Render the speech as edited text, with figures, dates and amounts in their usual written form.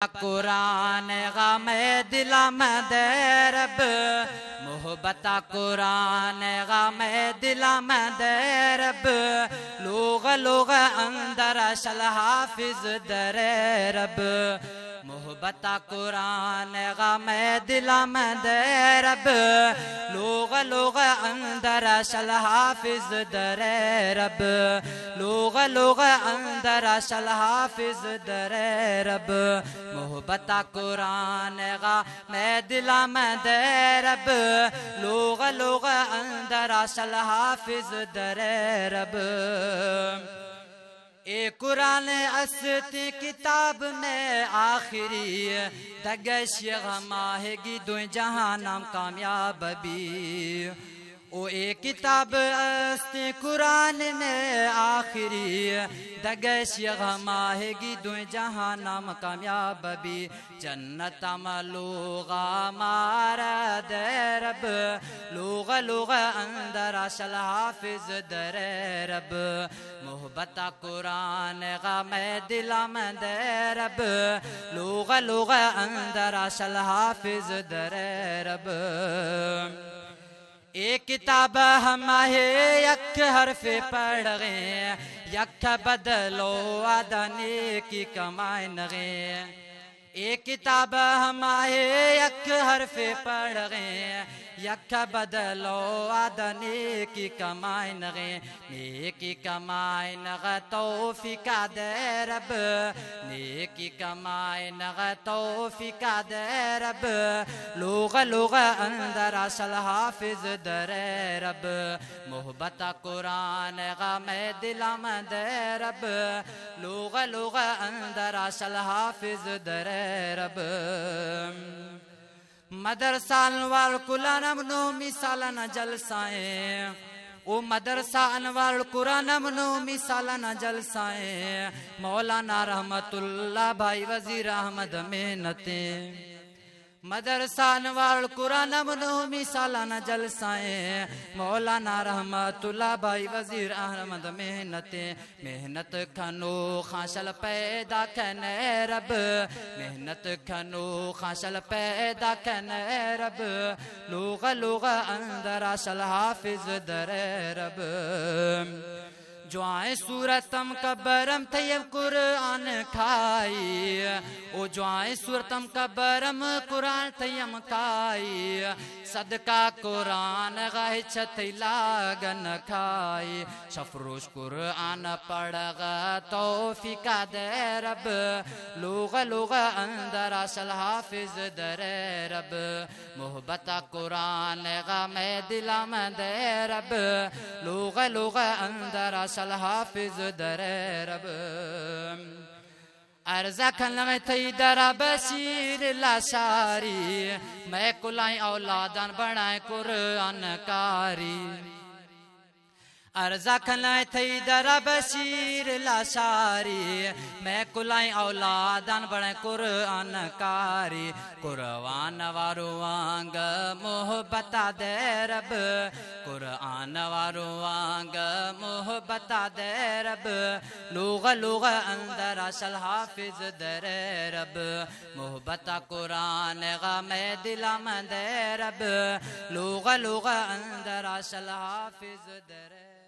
قرآن غم دلم دے رب محبت قرآن غم دلم دے رب لوگ لوگ اندر شل حافظ در رب محبت قرآن غم دلم دے رب لوگ لوگ اندر شل حافظ در رب لوگ لوگ اندر شل حافظ در رب محبت قرآن غم دلم دے رب لوگ لوگ اندر شل حافظ در رب اے قرآن استی کتاب میں آخری دگش غماہ گی دو جہاں نام کامیاب بھی او اے کتاب استی قرآن میں آخری دگش غماہ گی دو جہاں نام کامیاب بھی جنت ملوغا مارا دے رب لوگ لوگ اندر شل حافظ در رب محبت قرآن غم دلم دے رب لوگ لوگ اندر شل حافظ در رب ایک کتاب ہمیں یک حرف پڑھ گئے یک بدلو آدھنے کی کمائن گئے ایک کتاب ہمیں یک حرف پڑھ گئے یک بدلو آدھنے کی کمائن گئے نیکی کمائن غ توفیق دے رب نیکی کمائن غ توفیق دے رب لوگ لوگ اندر شل حافظ در رب محبت قرآن غم دلم دے رب لوگ لوگ اندر شل حافظ در رب مدرسہ انوار قرآن منو مثالنا جلسائیں او مدرسہ انوار قرآن منو مثالنا جلسائیں مولانا رحمت اللہ بھائی وزیر احمد محنتیں مدرسہ انوار قرآن منو مثالنا جلسائیں مولانا رحمت اللہ بھائی وزیر احمد محنتیں محنت کھنو خاشل پیدا کنے رب محنت کھنو خاشل پیدا کنے رب لوگ لوگ اندر شل حافظ در رب جوائیں سورتم کبرم طیب قرآن کھائی او جوائیں سورتم کبرم قرآن طیم کھائی صدقہ قرآن غاہ چھتی لاغن کھائی شفروش قرآن پڑھغ توفیق دے رب لوگ لوگ اندر شل حافظ در رب محبت قرآن غم دلم دے رب لوگ لوگ اندر شل حافظ در رب عرضہ کھلنگ تھی در بشیر لاشاری میں کلائیں اولادان بڑھائیں قرآن کاری عرضہ کھلائیں تھی در بشیر لاشاری میں کلائیں اولادان بڑھائیں قرآن کاری قرآن واروانگ محبت دے رب قرآن واروانگ محبت دے رب لوگ لوگ اندر شل حافظ در رب محبت قرآن غم دلم دے رب لوگ لوگ اندر شل حافظ در